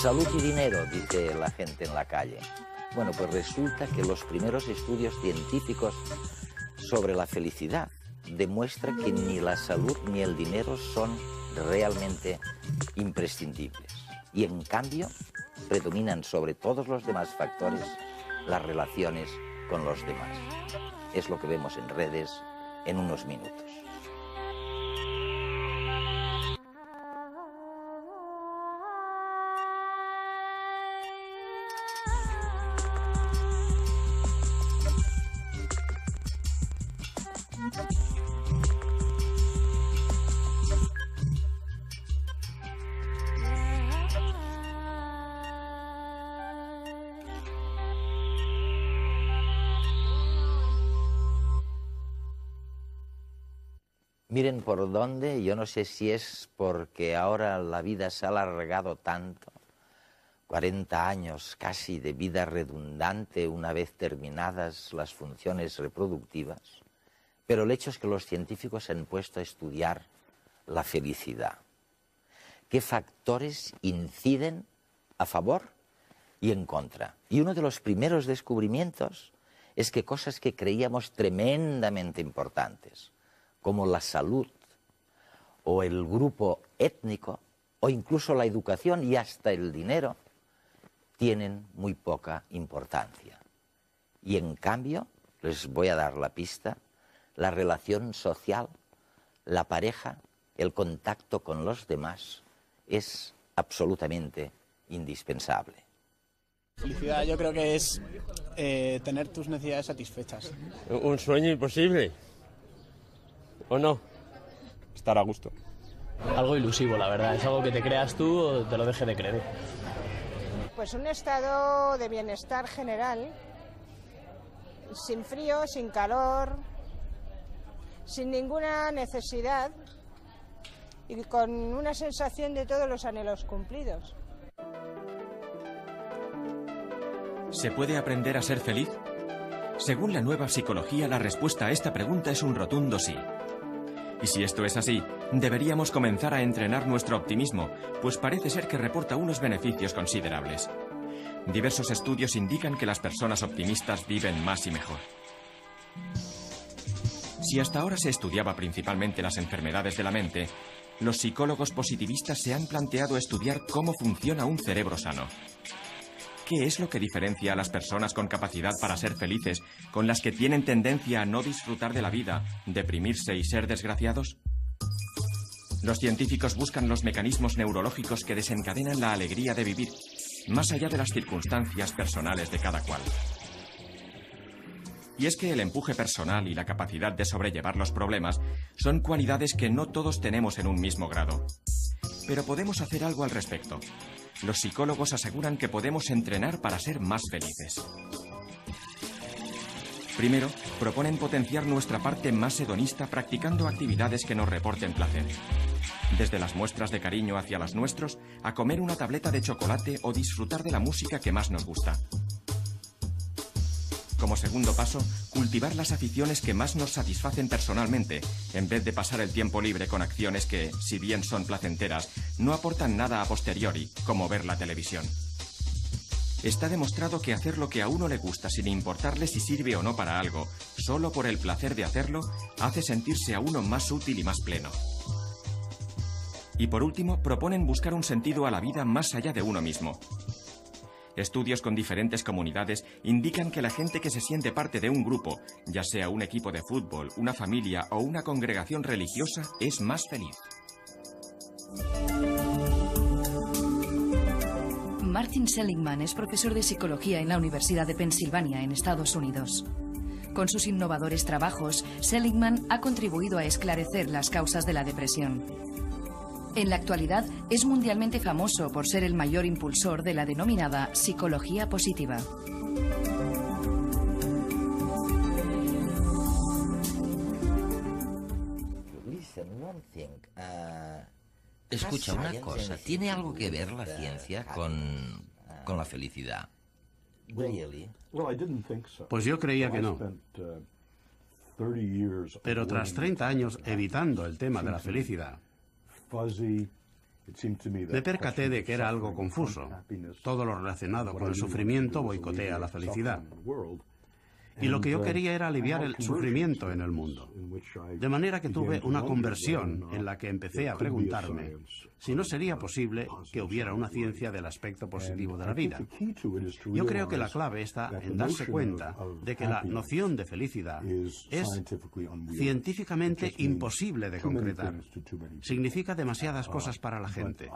Salud y dinero, dice la gente en la calle. Bueno, pues resulta que los primeros estudios científicos sobre la felicidad demuestran que ni la salud ni el dinero son realmente imprescindibles. Y en cambio, predominan sobre todos los demás factores las relaciones con los demás. Es lo que vemos en redes en unos minutos. Miren por dónde, yo no sé si es porque ahora la vida se ha alargado tanto, 40 años casi de vida redundante una vez terminadas las funciones reproductivas, pero el hecho es que los científicos se han puesto a estudiar la felicidad. ¿Qué factores inciden a favor y en contra? Y uno de los primeros descubrimientos es que cosas que creíamos tremendamente importantes, como la salud, o el grupo étnico, o incluso la educación y hasta el dinero, tienen muy poca importancia. Y en cambio, les voy a dar la pista, la relación social, la pareja, el contacto con los demás, es absolutamente indispensable. Felicidad yo creo que es tener tus necesidades satisfechas. Un sueño imposible. ¿O no? Estar a gusto. Algo ilusivo, la verdad. Es algo que te creas tú o te lo deje de creer. Pues un estado de bienestar general, sin frío, sin calor, sin ninguna necesidad y con una sensación de todos los anhelos cumplidos. ¿Se puede aprender a ser feliz? Según la nueva psicología, la respuesta a esta pregunta es un rotundo sí. Y si esto es así, deberíamos comenzar a entrenar nuestro optimismo, pues parece ser que reporta unos beneficios considerables. Diversos estudios indican que las personas optimistas viven más y mejor. Si hasta ahora se estudiaba principalmente las enfermedades de la mente, los psicólogos positivistas se han planteado estudiar cómo funciona un cerebro sano. ¿Qué es lo que diferencia a las personas con capacidad para ser felices con las que tienen tendencia a no disfrutar de la vida, deprimirse y ser desgraciados? Los científicos buscan los mecanismos neurológicos que desencadenan la alegría de vivir, más allá de las circunstancias personales de cada cual. Y es que el empuje personal y la capacidad de sobrellevar los problemas son cualidades que no todos tenemos en un mismo grado. Pero podemos hacer algo al respecto. Los psicólogos aseguran que podemos entrenar para ser más felices. Primero, proponen potenciar nuestra parte más hedonista practicando actividades que nos reporten placer. Desde las muestras de cariño hacia los nuestros, a comer una tableta de chocolate o disfrutar de la música que más nos gusta. Como segundo paso, cultivar las aficiones que más nos satisfacen personalmente, en vez de pasar el tiempo libre con acciones que, si bien son placenteras, no aportan nada a posteriori, como ver la televisión. Está demostrado que hacer lo que a uno le gusta sin importarle si sirve o no para algo, solo por el placer de hacerlo, hace sentirse a uno más útil y más pleno. Y por último, proponen buscar un sentido a la vida más allá de uno mismo. Estudios con diferentes comunidades indican que la gente que se siente parte de un grupo, ya sea un equipo de fútbol, una familia o una congregación religiosa, es más feliz. Martin Seligman es profesor de psicología en la Universidad de Pensilvania, en Estados Unidos. Con sus innovadores trabajos, Seligman ha contribuido a esclarecer las causas de la depresión. En la actualidad, es mundialmente famoso por ser el mayor impulsor de la denominada psicología positiva. Escucha una cosa, ¿tiene algo que ver la ciencia con la felicidad? Pues yo creía que no. Pero tras 30 años evitando el tema de la felicidad, Me percaté de que era algo confuso. Todo lo relacionado con el sufrimiento boicotea la felicidad. Y lo que yo quería era aliviar el sufrimiento en el mundo. De manera que tuve una conversión en la que empecé a preguntarme si no sería posible que hubiera una ciencia del aspecto positivo de la vida. Yo creo que la clave está en darse cuenta de que la noción de felicidad es científicamente imposible de concretar. Significa demasiadas cosas para la gente.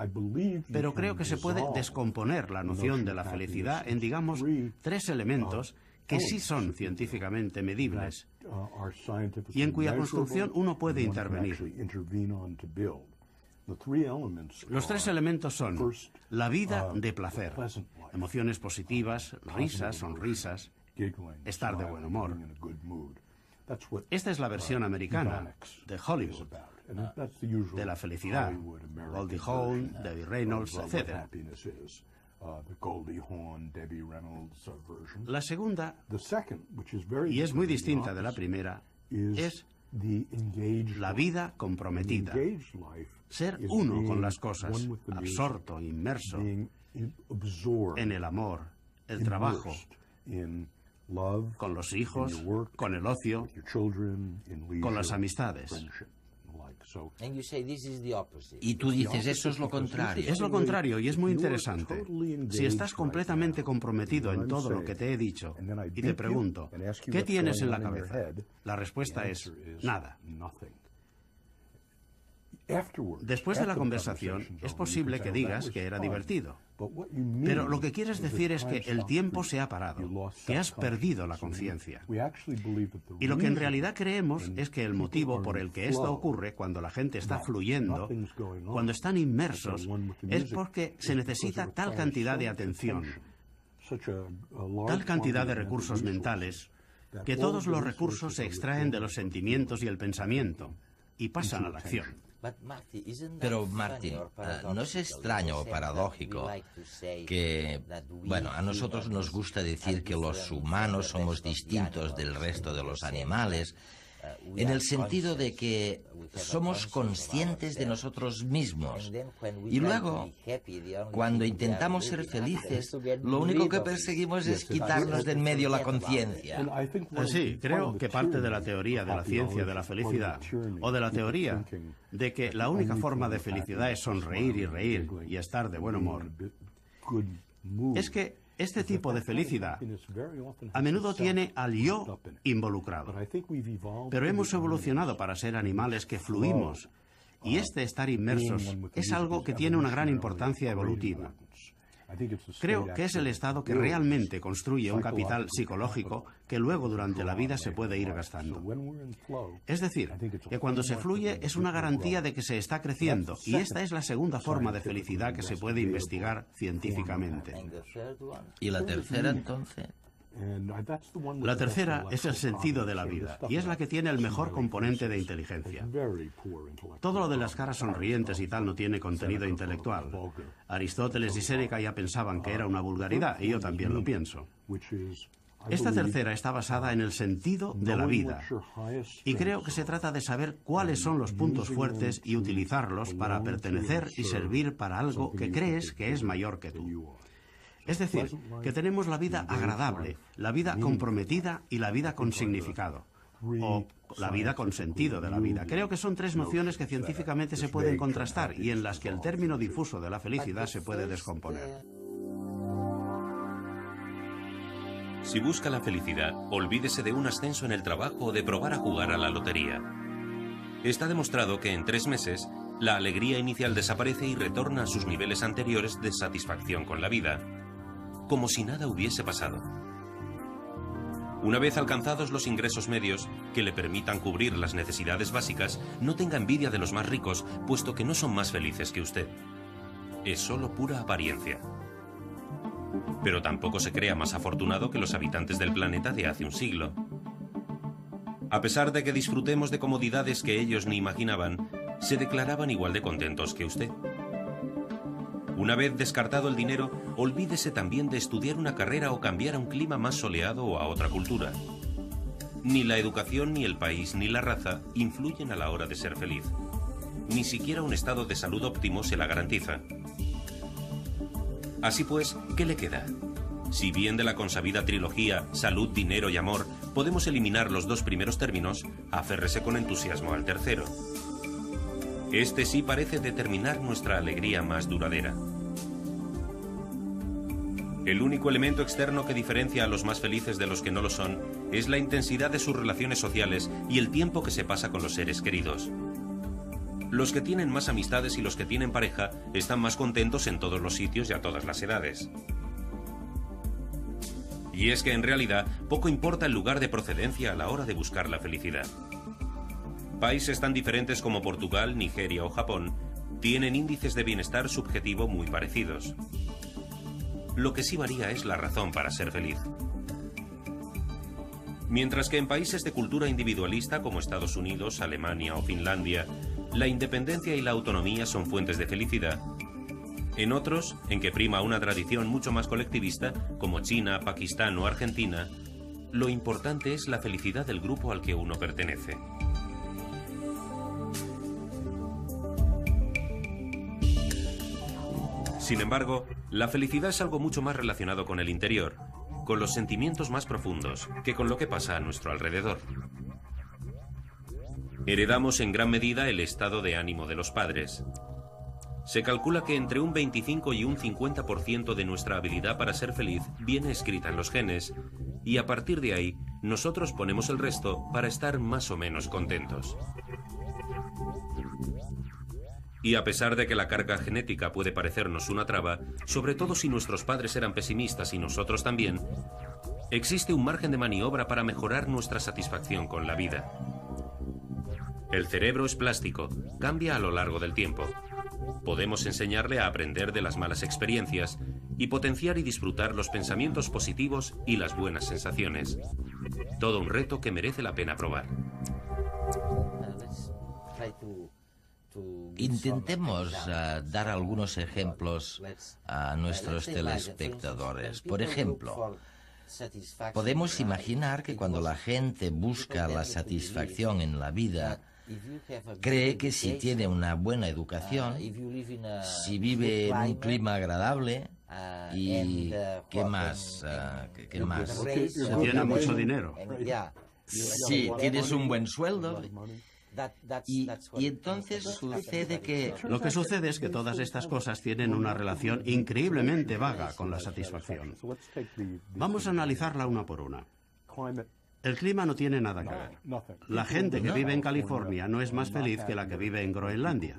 Pero creo que se puede descomponer la noción de la felicidad en, digamos, 3 elementos que sí son científicamente medibles y en cuya construcción uno puede intervenir. Los 3 elementos son la vida de placer, emociones positivas, risas, sonrisas, estar de buen humor. Esta es la versión americana de Hollywood, de la felicidad. Goldie Hawn, Debbie Reynolds, etc. La segunda, y es muy distinta de la primera, es la vida comprometida. Ser uno con las cosas, absorto, inmerso en el amor, el trabajo, con los hijos, con el ocio, con las amistades. Y tú dices, eso es lo contrario. Es lo contrario y es muy interesante. Si estás completamente comprometido en todo lo que te he dicho y te pregunto, ¿qué tienes en la cabeza? La respuesta es, nada. Después de la conversación, es posible que digas que era divertido. Pero lo que quieres decir es que el tiempo se ha parado, que has perdido la conciencia. Y lo que en realidad creemos es que el motivo por el que esto ocurre cuando la gente está fluyendo, cuando están inmersos, es porque se necesita tal cantidad de atención, tal cantidad de recursos mentales, que todos los recursos se extraen de los sentimientos y el pensamiento y pasan a la acción. Pero, Martin, ¿no es extraño o paradójico que, bueno, a nosotros nos gusta decir que los humanos somos distintos del resto de los animales, en el sentido de que somos conscientes de nosotros mismos y luego, cuando intentamos ser felices, lo único que perseguimos es quitarnos de en medio la conciencia? Sí, creo que parte de la teoría de la ciencia de la felicidad, o de la teoría de que la única forma de felicidad es sonreír y reír y estar de buen humor, es que este tipo de felicidad a menudo tiene al yo involucrado. Pero hemos evolucionado para ser animales que fluimos, y este estar inmersos es algo que tiene una gran importancia evolutiva. Creo que es el estado que realmente construye un capital psicológico que luego durante la vida se puede ir gastando. Es decir, que cuando se fluye es una garantía de que se está creciendo, y esta es la segunda forma de felicidad que se puede investigar científicamente. ¿Y la tercera, entonces? La tercera es el sentido de la vida, y es la que tiene el mejor componente de inteligencia. Todo lo de las caras sonrientes y tal no tiene contenido intelectual. Aristóteles y Séneca ya pensaban que era una vulgaridad, y yo también lo pienso. Esta tercera está basada en el sentido de la vida, y creo que se trata de saber cuáles son los puntos fuertes y utilizarlos para pertenecer y servir para algo que crees que es mayor que tú. Es decir, que tenemos la vida agradable, la vida comprometida y la vida con significado, o la vida con sentido de la vida. Creo que son 3 nociones que científicamente se pueden contrastar y en las que el término difuso de la felicidad se puede descomponer. Si busca la felicidad, olvídese de un ascenso en el trabajo o de probar a jugar a la lotería. Está demostrado que en 3 meses, la alegría inicial desaparece y retorna a sus niveles anteriores de satisfacción con la vida, como si nada hubiese pasado. Una vez alcanzados los ingresos medios que le permitan cubrir las necesidades básicas, no tenga envidia de los más ricos, puesto que no son más felices que usted. Es solo pura apariencia. Pero tampoco se crea más afortunado que los habitantes del planeta de hace un siglo. A pesar de que disfrutemos de comodidades que ellos ni imaginaban, se declaraban igual de contentos que usted. Una vez descartado el dinero, olvídese también de estudiar una carrera o cambiar a un clima más soleado o a otra cultura. Ni la educación, ni el país, ni la raza influyen a la hora de ser feliz. ni siquiera un estado de salud óptimo se la garantiza. Así pues, ¿qué le queda? Si bien de la consabida trilogía salud, dinero y amor podemos eliminar los dos primeros términos, aférrese con entusiasmo al tercero. Este sí parece determinar nuestra alegría más duradera. El único elemento externo que diferencia a los más felices de los que no lo son es la intensidad de sus relaciones sociales y el tiempo que se pasa con los seres queridos. Los que tienen más amistades y los que tienen pareja están más contentos en todos los sitios y a todas las edades. Y es que en realidad poco importa el lugar de procedencia a la hora de buscar la felicidad. Países tan diferentes como Portugal, Nigeria o Japón tienen índices de bienestar subjetivo muy parecidos. Lo que sí varía es la razón para ser feliz. Mientras que en países de cultura individualista como Estados Unidos, Alemania o Finlandia, la independencia y la autonomía son fuentes de felicidad, en otros, en que prima una tradición mucho más colectivista, como China, Pakistán o Argentina, lo importante es la felicidad del grupo al que uno pertenece. Sin embargo, la felicidad es algo mucho más relacionado con el interior, con los sentimientos más profundos, que con lo que pasa a nuestro alrededor. Heredamos en gran medida el estado de ánimo de los padres. Se calcula que entre un 25 y un 50% de nuestra habilidad para ser feliz viene escrita en los genes, y a partir de ahí, nosotros ponemos el resto para estar más o menos contentos. Y a pesar de que la carga genética puede parecernos una traba, sobre todo si nuestros padres eran pesimistas y nosotros también, existe un margen de maniobra para mejorar nuestra satisfacción con la vida. El cerebro es plástico, cambia a lo largo del tiempo. Podemos enseñarle a aprender de las malas experiencias y potenciar y disfrutar los pensamientos positivos y las buenas sensaciones. Todo un reto que merece la pena probar. Intentemos dar algunos ejemplos a nuestros telespectadores. Por ejemplo, podemos imaginar que cuando la gente busca la satisfacción en la vida, cree que si tiene una buena educación, si vive en un clima agradable y ¿qué más? ¿Qué más? Si tiene mucho dinero. Si tienes un buen sueldo. Y entonces sucede que... Lo que sucede es que todas estas cosas tienen una relación increíblemente vaga con la satisfacción. Vamos a analizarla una por una. El clima no tiene nada que ver. La gente que vive en California no es más feliz que la que vive en Groenlandia.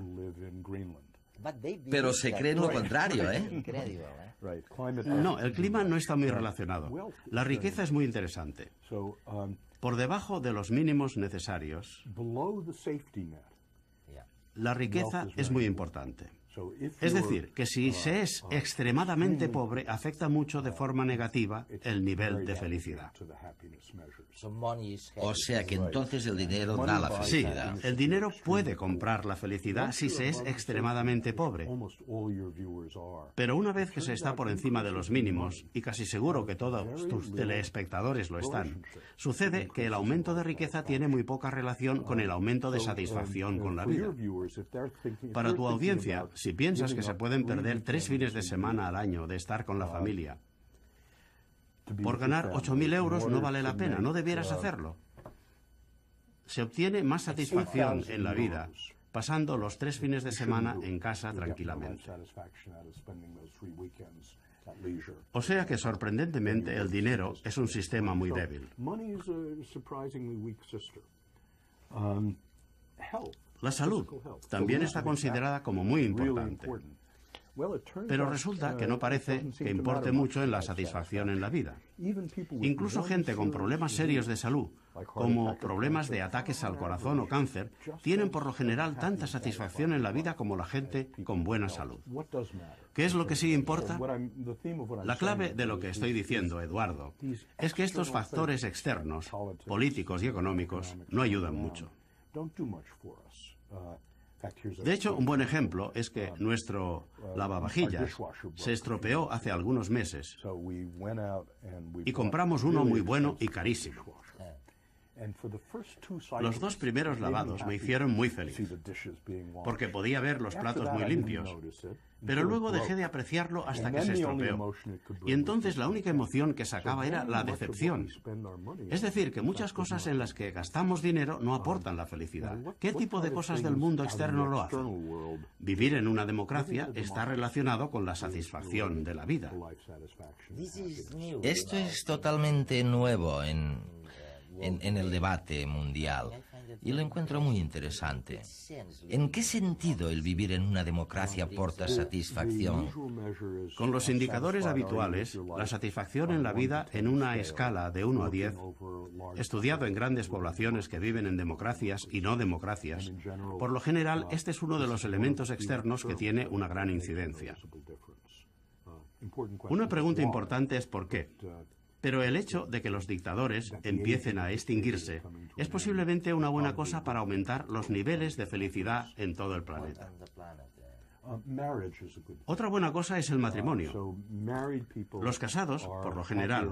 Pero se cree lo contrario, ¿eh? No, el clima no está muy relacionado. La riqueza es muy interesante. Por debajo de los mínimos necesarios, la riqueza es muy importante. Es decir, que si se es extremadamente pobre, afecta mucho de forma negativa el nivel de felicidad. O sea que entonces el dinero da la felicidad. Sí, el dinero puede comprar la felicidad si se es extremadamente pobre. Pero una vez que se está por encima de los mínimos, y casi seguro que todos tus teleespectadores lo están, sucede que el aumento de riqueza tiene muy poca relación con el aumento de satisfacción con la vida. Para tu audiencia, si piensas que se pueden perder 3 fines de semana al año de estar con la familia, por ganar 8.000 euros no vale la pena, no debieras hacerlo. Se obtiene más satisfacción en la vida pasando los 3 fines de semana en casa tranquilamente. O sea que sorprendentemente el dinero es un sistema muy débil. La salud también está considerada como muy importante. Pero resulta que no parece que importe mucho en la satisfacción en la vida. Incluso gente con problemas serios de salud, como problemas de ataques al corazón o cáncer, tienen por lo general tanta satisfacción en la vida como la gente con buena salud. ¿Qué es lo que sí importa? La clave de lo que estoy diciendo, Eduardo, es que estos factores externos, políticos y económicos, no ayudan mucho. De hecho, un buen ejemplo es que nuestro lavavajillas se estropeó hace algunos meses y compramos uno muy bueno y carísimo. Los 2 primeros lavados me hicieron muy feliz, porque podía ver los platos muy limpios. Pero luego dejé de apreciarlo hasta que se estropeó. Y entonces la única emoción que sacaba era la decepción. Es decir, que muchas cosas en las que gastamos dinero no aportan la felicidad. ¿Qué tipo de cosas del mundo externo lo hacen? Vivir en una democracia está relacionado con la satisfacción de la vida. Esto es totalmente nuevo en el debate mundial y lo encuentro muy interesante. ¿En qué sentido el vivir en una democracia aporta satisfacción? Con los indicadores habituales, la satisfacción en la vida en una escala de 1 a 10, estudiado en grandes poblaciones que viven en democracias y no democracias, por lo general este es uno de los elementos externos que tiene una gran incidencia. Una pregunta importante es ¿por qué? Pero el hecho de que los dictadores empiecen a extinguirse es posiblemente una buena cosa para aumentar los niveles de felicidad en todo el planeta. Otra buena cosa es el matrimonio. Los casados, por lo general,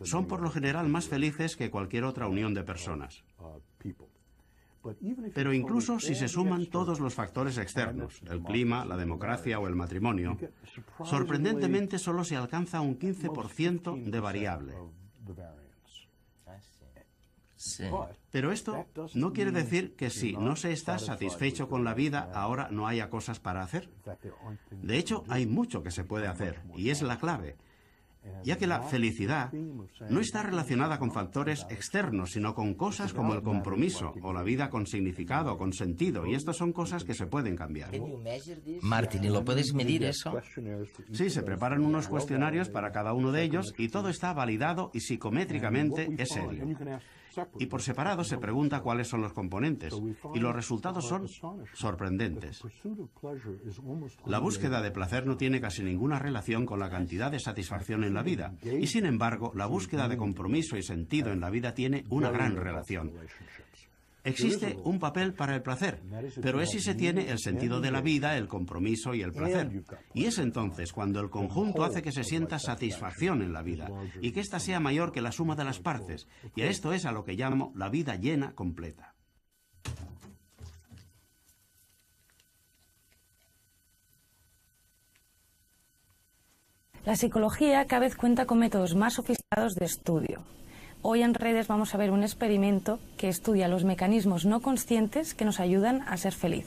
son por lo general más felices que cualquier otra unión de personas. Pero incluso si se suman todos los factores externos, el clima, la democracia o el matrimonio, sorprendentemente solo se alcanza un 15% de variable. Sí. Pero esto no quiere decir que si no se está satisfecho con la vida, ahora no haya cosas para hacer. De hecho, hay mucho que se puede hacer, y es la clave, ya que la felicidad no está relacionada con factores externos, sino con cosas como el compromiso o la vida con significado, con sentido, y estas son cosas que se pueden cambiar. Martin, ¿y lo puedes medir eso? Sí, se preparan unos cuestionarios para cada uno de ellos y todo está validado y psicométricamente es serio. Y por separado se pregunta cuáles son los componentes, y los resultados son sorprendentes. La búsqueda de placer no tiene casi ninguna relación con la cantidad de satisfacción en la vida, y sin embargo, la búsqueda de compromiso y sentido en la vida tiene una gran relación. Existe un papel para el placer, pero es si se tiene el sentido de la vida, el compromiso y el placer. Y es entonces cuando el conjunto hace que se sienta satisfacción en la vida y que ésta sea mayor que la suma de las partes. Y a esto es a lo que llamo la vida llena completa. La psicología cada vez cuenta con métodos más sofisticados de estudio. Hoy en Redes vamos a ver un experimento que estudia los mecanismos no conscientes que nos ayudan a ser feliz.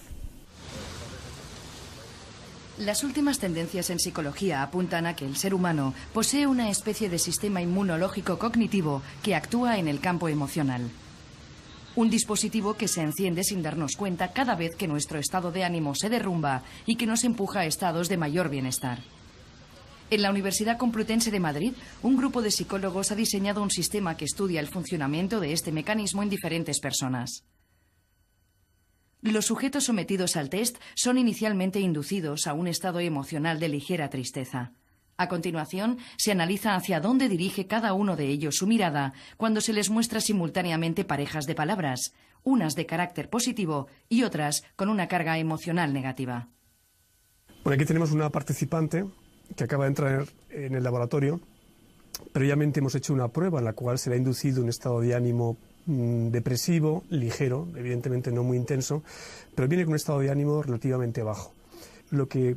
Las últimas tendencias en psicología apuntan a que el ser humano posee una especie de sistema inmunológico cognitivo que actúa en el campo emocional. Un dispositivo que se enciende sin darnos cuenta cada vez que nuestro estado de ánimo se derrumba y que nos empuja a estados de mayor bienestar. En la Universidad Complutense de Madrid, un grupo de psicólogos ha diseñado un sistema que estudia el funcionamiento de este mecanismo en diferentes personas. Los sujetos sometidos al test son inicialmente inducidos a un estado emocional de ligera tristeza. A continuación, se analiza hacia dónde dirige cada uno de ellos su mirada cuando se les muestra simultáneamente parejas de palabras, unas de carácter positivo y otras con una carga emocional negativa. Bueno, aquí tenemos una participante que acaba de entrar en el laboratorio. Previamente hemos hecho una prueba en la cual se le ha inducido un estado de ánimo depresivo, ligero, evidentemente no muy intenso, pero viene con un estado de ánimo relativamente bajo. Lo que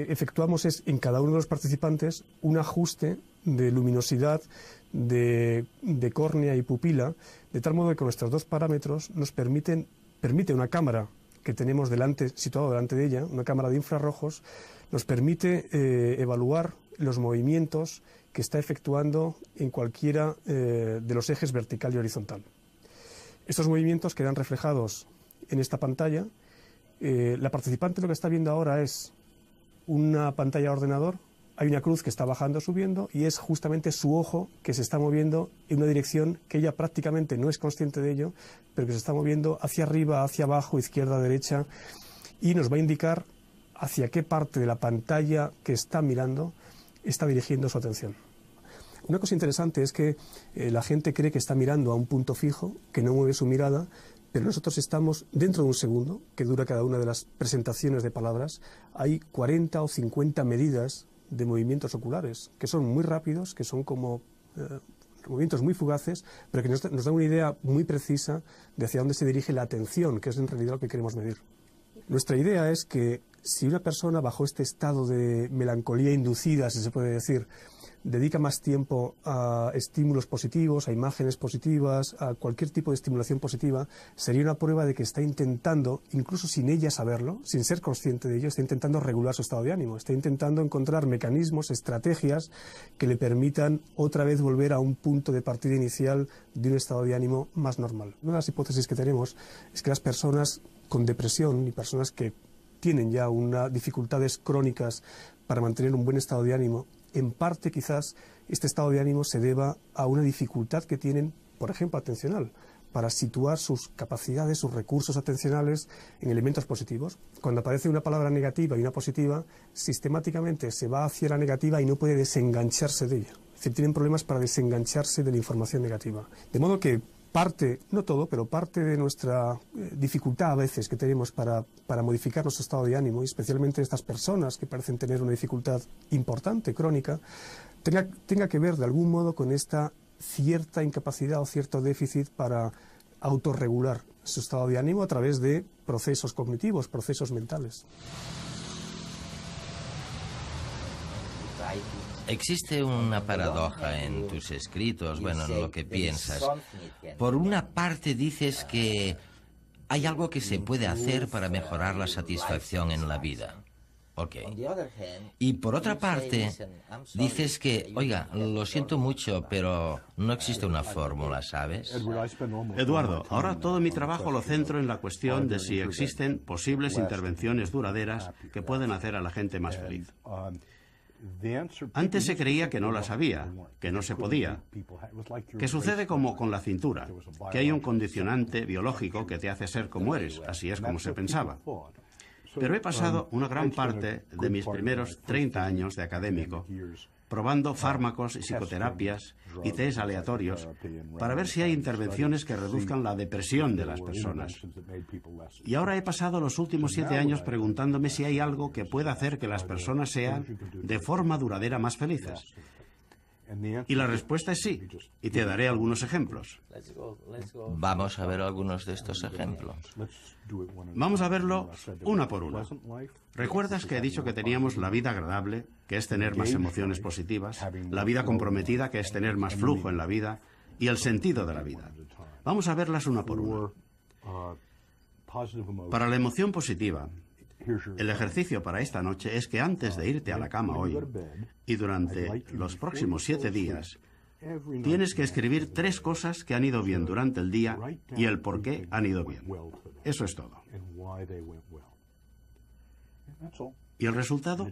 efectuamos es en cada uno de los participantes un ajuste de luminosidad, de córnea y pupila, de tal modo que con estos dos parámetros nos permite una cámara que tenemos situado delante de ella, una cámara de infrarrojos, nos permite evaluar los movimientos que está efectuando en cualquiera de los ejes vertical y horizontal. Estos movimientos quedan reflejados en esta pantalla. La participante lo que está viendo ahora es una pantalla de ordenador, hay una cruz que está bajando, subiendo, y es justamente su ojo que se está moviendo en una dirección que ella prácticamente no es consciente de ello, pero que se está moviendo hacia arriba, hacia abajo, izquierda, derecha, y nos va a indicar hacia qué parte de la pantalla que está mirando está dirigiendo su atención. Una cosa interesante es que la gente cree que está mirando a un punto fijo, que no mueve su mirada, pero nosotros estamos dentro de un segundo, que dura cada una de las presentaciones de palabras. Hay 40 o 50 medidas de movimientos oculares, que son muy rápidos, que son como movimientos muy fugaces, pero que nos dan una idea muy precisa de hacia dónde se dirige la atención, que es en realidad lo que queremos medir. Nuestra idea es que si una persona bajo este estado de melancolía inducida, si se puede decir, dedica más tiempo a estímulos positivos, a imágenes positivas, a cualquier tipo de estimulación positiva, sería una prueba de que está intentando, incluso sin ella saberlo, sin ser consciente de ello, está intentando regular su estado de ánimo, está intentando encontrar mecanismos, estrategias que le permitan otra vez volver a un punto de partida inicial de un estado de ánimo más normal. Una de las hipótesis que tenemos es que las personas con depresión y personas que tienen ya dificultades crónicas para mantener un buen estado de ánimo, en parte quizás este estado de ánimo se deba a una dificultad que tienen, por ejemplo, atencional, para situar sus capacidades, sus recursos atencionales en elementos positivos. Cuando aparece una palabra negativa y una positiva, sistemáticamente se va hacia la negativa y no puede desengancharse de ella. Es decir, tienen problemas para desengancharse de la información negativa. De modo que parte, no todo, pero parte de nuestra dificultad a veces que tenemos para modificar nuestro estado de ánimo, y especialmente estas personas que parecen tener una dificultad importante, crónica, tenga que ver de algún modo con esta cierta incapacidad o cierto déficit para autorregular su estado de ánimo a través de procesos cognitivos, procesos mentales. Existe una paradoja en tus escritos, bueno, en lo que piensas. Por una parte dices que hay algo que se puede hacer para mejorar la satisfacción en la vida. Ok. Y por otra parte, dices que, oiga, lo siento mucho, pero no existe una fórmula, ¿sabes? Eduardo, ahora todo mi trabajo lo centro en la cuestión de si existen posibles intervenciones duraderas que pueden hacer a la gente más feliz. Antes se creía que no las había, que no se podía, que sucede como con la cintura, que hay un condicionante biológico que te hace ser como eres, así es como se pensaba. Pero he pasado una gran parte de mis primeros 30 años de académico probando fármacos y psicoterapias y test aleatorios para ver si hay intervenciones que reduzcan la depresión de las personas. Y ahora he pasado los últimos 7 años preguntándome si hay algo que pueda hacer que las personas sean de forma duradera más felices. Y la respuesta es sí, y te daré algunos ejemplos. Vamos a ver algunos de estos ejemplos. Vamos a verlo una por una. ¿Recuerdas que he dicho que teníamos la vida agradable, que es tener más emociones positivas, la vida comprometida, que es tener más flujo en la vida, y el sentido de la vida? Vamos a verlas una por una. Para la emoción positiva, el ejercicio para esta noche es que antes de irte a la cama hoy y durante los próximos 7 días, tienes que escribir 3 cosas que han ido bien durante el día y el por qué han ido bien. Eso es todo. Y el resultado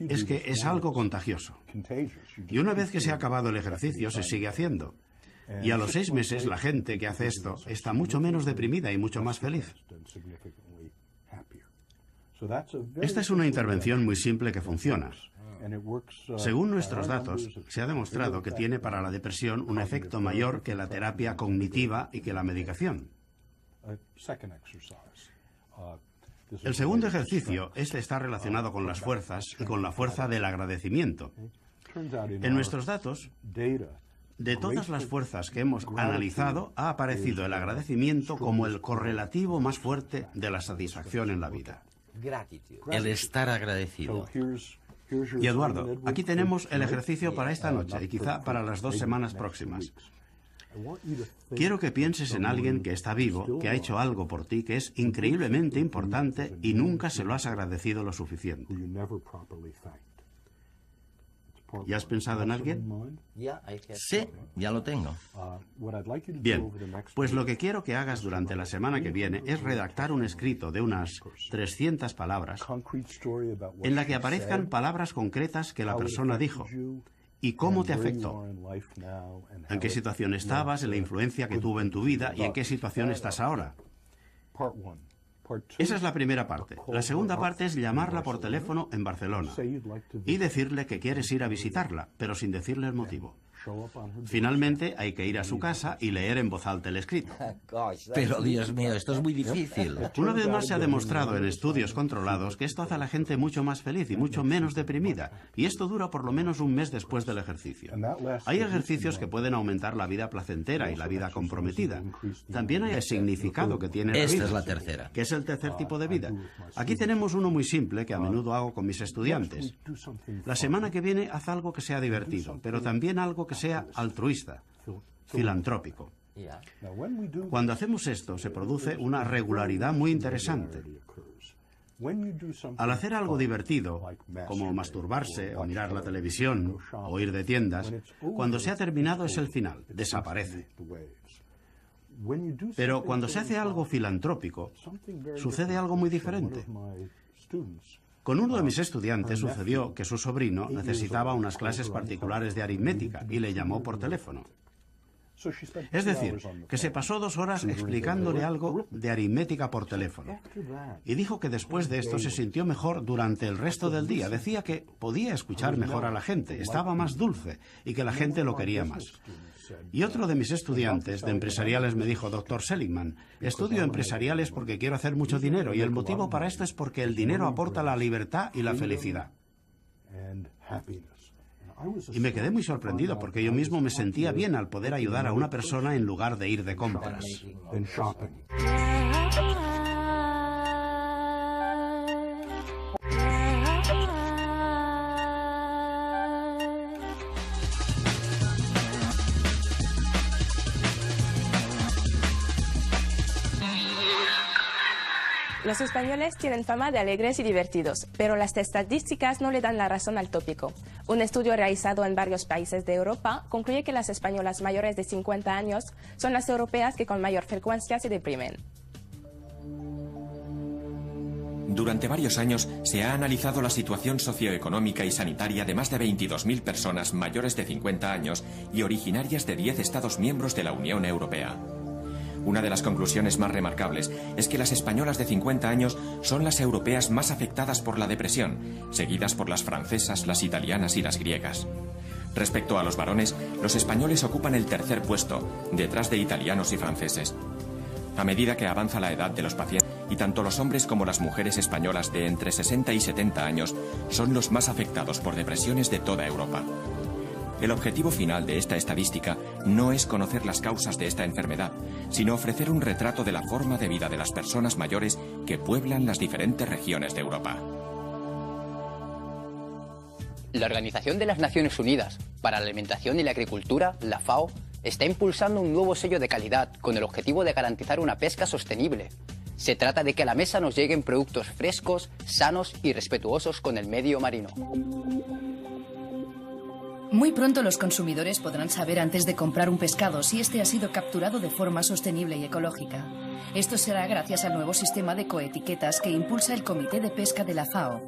es que es algo contagioso. Y una vez que se ha acabado el ejercicio, se sigue haciendo. Y a los 6 meses, la gente que hace esto está mucho menos deprimida y mucho más feliz. Esta es una intervención muy simple que funciona. Según nuestros datos, se ha demostrado que tiene para la depresión un efecto mayor que la terapia cognitiva y que la medicación. El segundo ejercicio está relacionado con las fuerzas y con la fuerza del agradecimiento. En nuestros datos, de todas las fuerzas que hemos analizado, ha aparecido el agradecimiento como el correlativo más fuerte de la satisfacción en la vida. El estar agradecido. Y Eduardo, aquí tenemos el ejercicio para esta noche y quizá para las 2 semanas próximas. Quiero que pienses en alguien que está vivo, que ha hecho algo por ti, que es increíblemente importante y nunca se lo has agradecido lo suficiente. ¿Ya has pensado en alguien? Sí, ya lo tengo. Bien, pues lo que quiero que hagas durante la semana que viene es redactar un escrito de unas 300 palabras en la que aparezcan palabras concretas que la persona dijo y cómo te afectó, en qué situación estabas, en la influencia que tuvo en tu vida y en qué situación estás ahora. Esa es la primera parte. La segunda parte es llamarla por teléfono en Barcelona y decirle que quieres ir a visitarla, pero sin decirle el motivo. Finalmente, hay que ir a su casa y leer en voz alta el escrito. Pero, Dios mío, esto es muy difícil. Una vez más se ha demostrado en estudios controlados que esto hace a la gente mucho más feliz y mucho menos deprimida. Y esto dura por lo menos un mes después del ejercicio. Hay ejercicios que pueden aumentar la vida placentera y la vida comprometida. También hay el significado que tiene la vida. Esta es la tercera. Que es el tercer tipo de vida. Aquí tenemos uno muy simple que a menudo hago con mis estudiantes. La semana que viene haz algo que sea divertido, pero también algo que sea altruista, filantrópico. Cuando hacemos esto se produce una regularidad muy interesante. Al hacer algo divertido, como masturbarse o mirar la televisión o ir de tiendas, cuando se ha terminado es el final, desaparece. Pero cuando se hace algo filantrópico, sucede algo muy diferente. Con uno de mis estudiantes sucedió que su sobrino necesitaba unas clases particulares de aritmética y le llamó por teléfono. Es decir, que se pasó 2 horas explicándole algo de aritmética por teléfono. Y dijo que después de esto se sintió mejor durante el resto del día. Decía que podía escuchar mejor a la gente, estaba más dulce y que la gente lo quería más. Y otro de mis estudiantes de empresariales me dijo: Dr. Seligman, estudio empresariales porque quiero hacer mucho dinero y el motivo para esto es porque el dinero aporta la libertad y la felicidad. Y me quedé muy sorprendido porque yo mismo me sentía bien al poder ayudar a una persona en lugar de ir de compras. Los españoles tienen fama de alegres y divertidos, pero las estadísticas no le dan la razón al tópico. Un estudio realizado en varios países de Europa concluye que las españolas mayores de 50 años son las europeas que con mayor frecuencia se deprimen. Durante varios años se ha analizado la situación socioeconómica y sanitaria de más de 22.000 personas mayores de 50 años y originarias de 10 Estados miembros de la Unión Europea. Una de las conclusiones más remarcables es que las españolas de 50 años son las europeas más afectadas por la depresión, seguidas por las francesas, las italianas y las griegas. Respecto a los varones, los españoles ocupan el tercer puesto, detrás de italianos y franceses. A medida que avanza la edad de los pacientes, y tanto los hombres como las mujeres españolas de entre 60 y 70 años son los más afectados por depresiones de toda Europa. El objetivo final de esta estadística no es conocer las causas de esta enfermedad, sino ofrecer un retrato de la forma de vida de las personas mayores que pueblan las diferentes regiones de Europa. La Organización de las Naciones Unidas para la Alimentación y la Agricultura, la FAO, está impulsando un nuevo sello de calidad con el objetivo de garantizar una pesca sostenible. Se trata de que a la mesa nos lleguen productos frescos, sanos y respetuosos con el medio marino. Muy pronto los consumidores podrán saber antes de comprar un pescado si este ha sido capturado de forma sostenible y ecológica. Esto será gracias al nuevo sistema de ecoetiquetas que impulsa el Comité de Pesca de la FAO.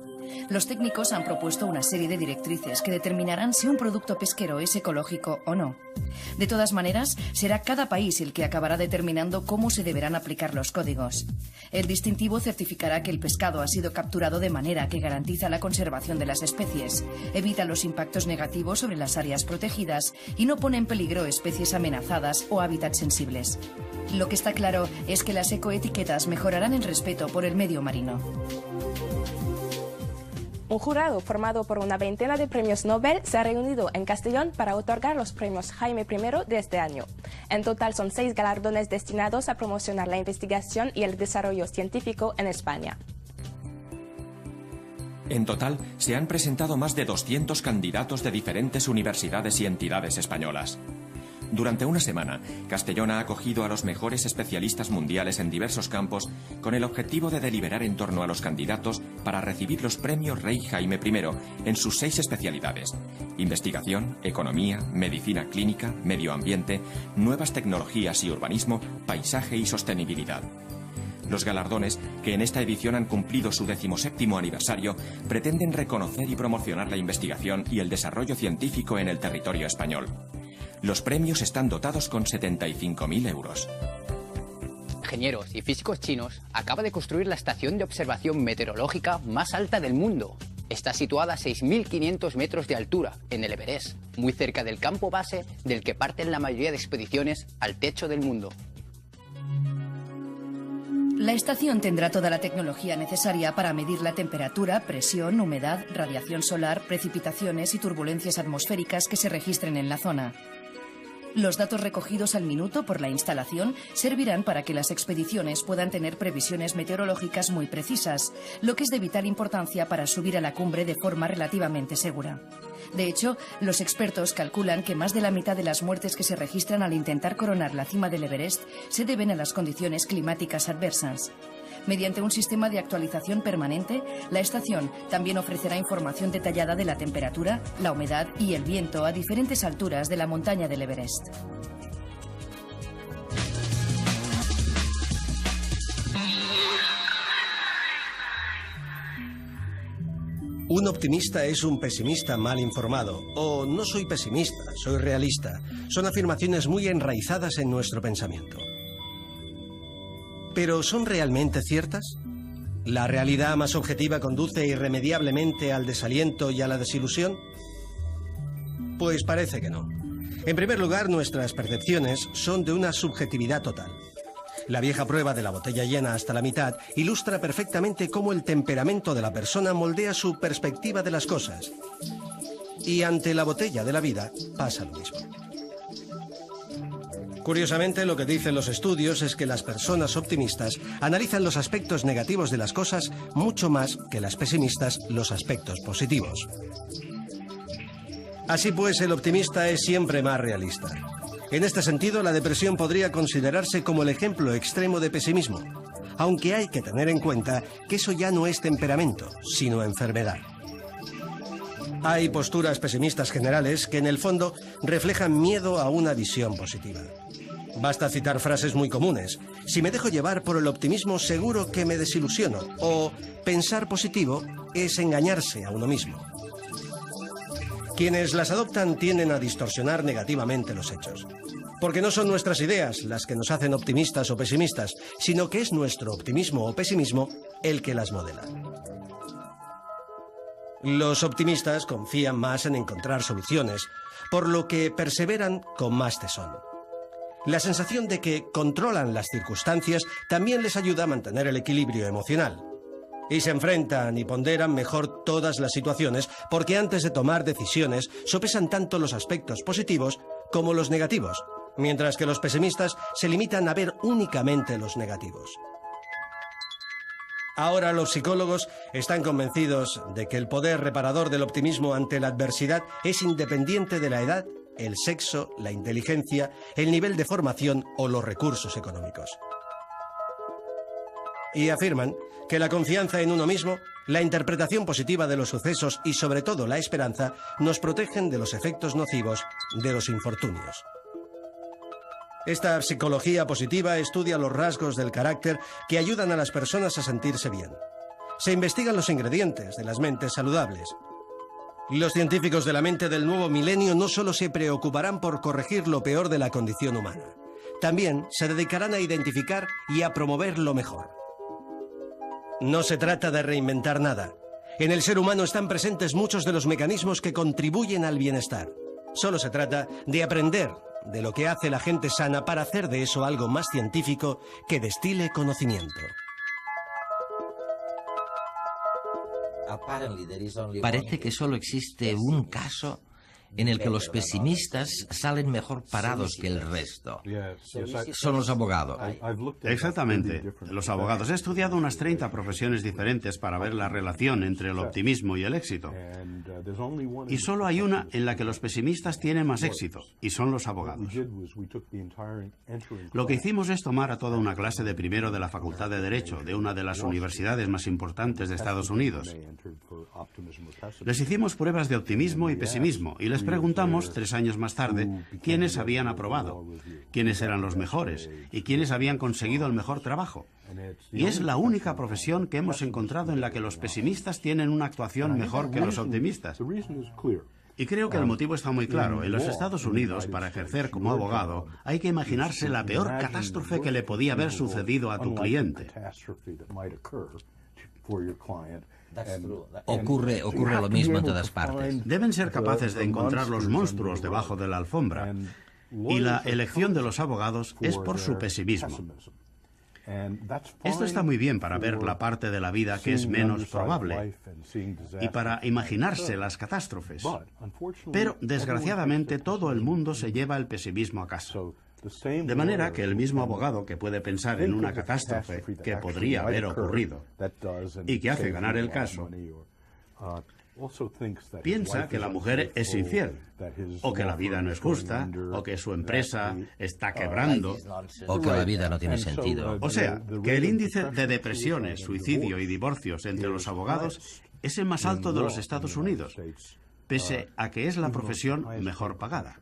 Los técnicos han propuesto una serie de directrices que determinarán si un producto pesquero es ecológico o no. De todas maneras, será cada país el que acabará determinando cómo se deberán aplicar los códigos. El distintivo certificará que el pescado ha sido capturado de manera que garantiza la conservación de las especies, evita los impactos negativos sobre las áreas protegidas y no pone en peligro especies amenazadas o hábitats sensibles. Lo que está claro es que las ecoetiquetas mejorarán el respeto por el medio marino. Un jurado formado por una veintena de premios Nobel se ha reunido en Castellón para otorgar los premios Jaime I de este año. En total son 6 galardones destinados a promocionar la investigación y el desarrollo científico en España. En total, se han presentado más de 200 candidatos de diferentes universidades y entidades españolas. Durante una semana, Castellón ha acogido a los mejores especialistas mundiales en diversos campos con el objetivo de deliberar en torno a los candidatos para recibir los premios Rey Jaime I en sus 6 especialidades: investigación, economía, medicina clínica, medio ambiente, nuevas tecnologías y urbanismo, paisaje y sostenibilidad. Los galardones, que en esta edición han cumplido su 17º aniversario, pretenden reconocer y promocionar la investigación y el desarrollo científico en el territorio español. Los premios están dotados con 75.000 euros. Ingenieros y físicos chinos acaban de construir la estación de observación meteorológica más alta del mundo. Está situada a 6.500 metros de altura, en el Everest, muy cerca del campo base del que parten la mayoría de expediciones al techo del mundo. La estación tendrá toda la tecnología necesaria para medir la temperatura, presión, humedad, radiación solar, precipitaciones y turbulencias atmosféricas que se registren en la zona. Los datos recogidos al minuto por la instalación servirán para que las expediciones puedan tener previsiones meteorológicas muy precisas, lo que es de vital importancia para subir a la cumbre de forma relativamente segura. De hecho, los expertos calculan que más de la mitad de las muertes que se registran al intentar coronar la cima del Everest se deben a las condiciones climáticas adversas. Mediante un sistema de actualización permanente, la estación también ofrecerá información detallada de la temperatura, la humedad y el viento a diferentes alturas de la montaña del Everest. Un optimista es un pesimista mal informado. O no soy pesimista, soy realista. Son afirmaciones muy enraizadas en nuestro pensamiento. ¿Pero son realmente ciertas? ¿La realidad más objetiva conduce irremediablemente al desaliento y a la desilusión? Pues parece que no. En primer lugar, nuestras percepciones son de una subjetividad total. La vieja prueba de la botella llena hasta la mitad ilustra perfectamente cómo el temperamento de la persona moldea su perspectiva de las cosas. Y ante la botella de la vida pasa lo mismo. Curiosamente, lo que dicen los estudios es que las personas optimistas analizan los aspectos negativos de las cosas mucho más que las pesimistas los aspectos positivos. Así pues, el optimista es siempre más realista. En este sentido, la depresión podría considerarse como el ejemplo extremo de pesimismo, aunque hay que tener en cuenta que eso ya no es temperamento, sino enfermedad. Hay posturas pesimistas generales que en el fondo reflejan miedo a una visión positiva. Basta citar frases muy comunes. Si me dejo llevar por el optimismo, seguro que me desilusiono. O pensar positivo es engañarse a uno mismo. Quienes las adoptan tienden a distorsionar negativamente los hechos. Porque no son nuestras ideas las que nos hacen optimistas o pesimistas, sino que es nuestro optimismo o pesimismo el que las modela. Los optimistas confían más en encontrar soluciones, por lo que perseveran con más tesón. La sensación de que controlan las circunstancias también les ayuda a mantener el equilibrio emocional. Y se enfrentan y ponderan mejor todas las situaciones porque antes de tomar decisiones sopesan tanto los aspectos positivos como los negativos, mientras que los pesimistas se limitan a ver únicamente los negativos. Ahora los psicólogos están convencidos de que el poder reparador del optimismo ante la adversidad es independiente de la edad, el sexo, la inteligencia, el nivel de formación o los recursos económicos. Y afirman que la confianza en uno mismo, la interpretación positiva de los sucesos y sobre todo la esperanza nos protegen de los efectos nocivos de los infortunios. Esta psicología positiva estudia los rasgos del carácter que ayudan a las personas a sentirse bien. Se investigan los ingredientes de las mentes saludables. Los científicos de la mente del nuevo milenio no solo se preocuparán por corregir lo peor de la condición humana, también se dedicarán a identificar y a promover lo mejor. No se trata de reinventar nada. En el ser humano están presentes muchos de los mecanismos que contribuyen al bienestar. Solo se trata de aprender de lo que hace la gente sana para hacer de eso algo más científico que destile conocimiento. Parece que solo existe un caso en el que los pesimistas salen mejor parados que el resto. Son los abogados. Exactamente, los abogados. He estudiado unas 30 profesiones diferentes para ver la relación entre el optimismo y el éxito. Y solo hay una en la que los pesimistas tienen más éxito, y son los abogados. Lo que hicimos es tomar a toda una clase de primero de la Facultad de Derecho, de una de las universidades más importantes de Estados Unidos. Les hicimos pruebas de optimismo y pesimismo, y les preguntamos 3 años más tarde quiénes habían aprobado, quiénes eran los mejores y quiénes habían conseguido el mejor trabajo. Y es la única profesión que hemos encontrado en la que los pesimistas tienen una actuación mejor que los optimistas. Y creo que el motivo está muy claro. En los Estados Unidos, para ejercer como abogado, hay que imaginarse la peor catástrofe que le podía haber sucedido a tu cliente. Ocurre lo mismo en todas partes. Deben ser capaces de encontrar los monstruos debajo de la alfombra. Y la elección de los abogados es por su pesimismo. Esto está muy bien para ver la parte de la vida que es menos probable y para imaginarse las catástrofes. Pero, desgraciadamente, todo el mundo se lleva el pesimismo a casa. De manera que el mismo abogado que puede pensar en una catástrofe que podría haber ocurrido y que hace ganar el caso, piensa que la mujer es infiel, o que la vida no es justa, o que su empresa está quebrando, o que la vida no tiene sentido. O sea, que el índice de depresiones, suicidio y divorcios entre los abogados es el más alto de los Estados Unidos, pese a que es la profesión mejor pagada.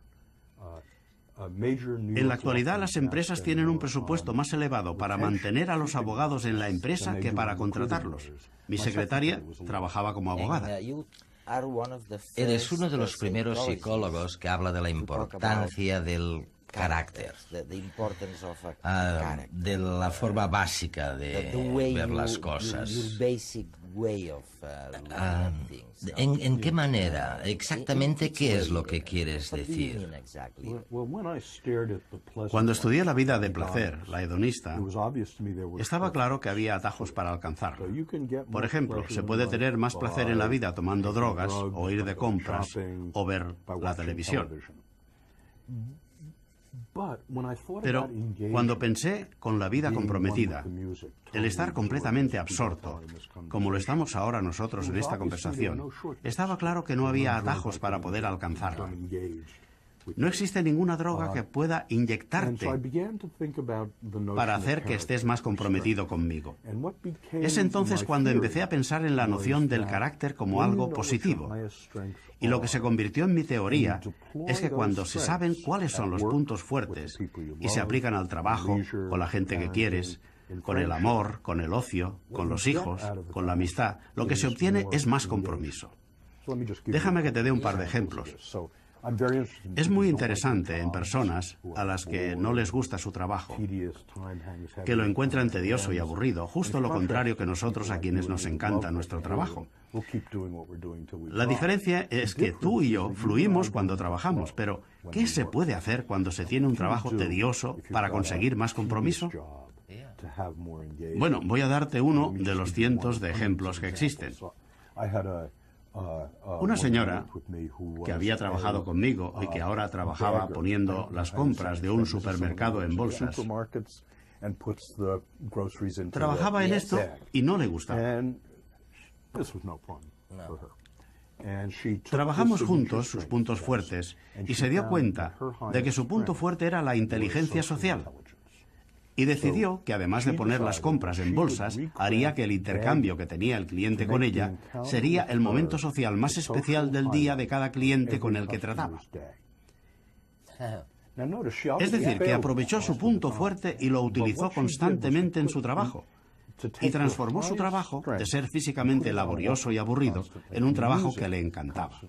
En la actualidad, las empresas tienen un presupuesto más elevado para mantener a los abogados en la empresa que para contratarlos. Mi secretaria trabajaba como abogada. Eres uno de los primeros psicólogos que habla de la importancia del carácter, de la forma básica de ver las cosas. ¿En qué manera? Exactamente, ¿qué es lo que quieres decir? Cuando estudié la vida de placer, la hedonista, estaba claro que había atajos para alcanzarla. Por ejemplo, se puede tener más placer en la vida tomando drogas, o ir de compras, o ver la televisión. Pero cuando pensé con la vida comprometida, el estar completamente absorto, como lo estamos ahora nosotros en esta conversación, estaba claro que no había atajos para poder alcanzarla. No existe ninguna droga que pueda inyectarte para hacer que estés más comprometido conmigo. Es entonces cuando empecé a pensar en la noción del carácter como algo positivo. Y lo que se convirtió en mi teoría es que cuando se saben cuáles son los puntos fuertes y se aplican al trabajo, con la gente que quieres, con el amor, con el ocio, con los hijos, con la amistad, lo que se obtiene es más compromiso. Déjame que te dé un par de ejemplos. Es muy interesante en personas a las que no les gusta su trabajo, que lo encuentran tedioso y aburrido, justo lo contrario que nosotros a quienes nos encanta nuestro trabajo. La diferencia es que tú y yo fluimos cuando trabajamos, pero ¿qué se puede hacer cuando se tiene un trabajo tedioso para conseguir más compromiso? Bueno, voy a darte uno de los cientos de ejemplos que existen. Una señora que había trabajado conmigo y que ahora trabajaba poniendo las compras de un supermercado en bolsas, trabajaba en esto y no le gustaba. Trabajamos juntos sus puntos fuertes y se dio cuenta de que su punto fuerte era la inteligencia social. Y decidió que además de poner las compras en bolsas, haría que el intercambio que tenía el cliente con ella sería el momento social más especial del día de cada cliente con el que trataba. Es decir, que aprovechó su punto fuerte y lo utilizó constantemente en su trabajo. Y transformó su trabajo, de ser físicamente laborioso y aburrido, en un trabajo que le encantaba.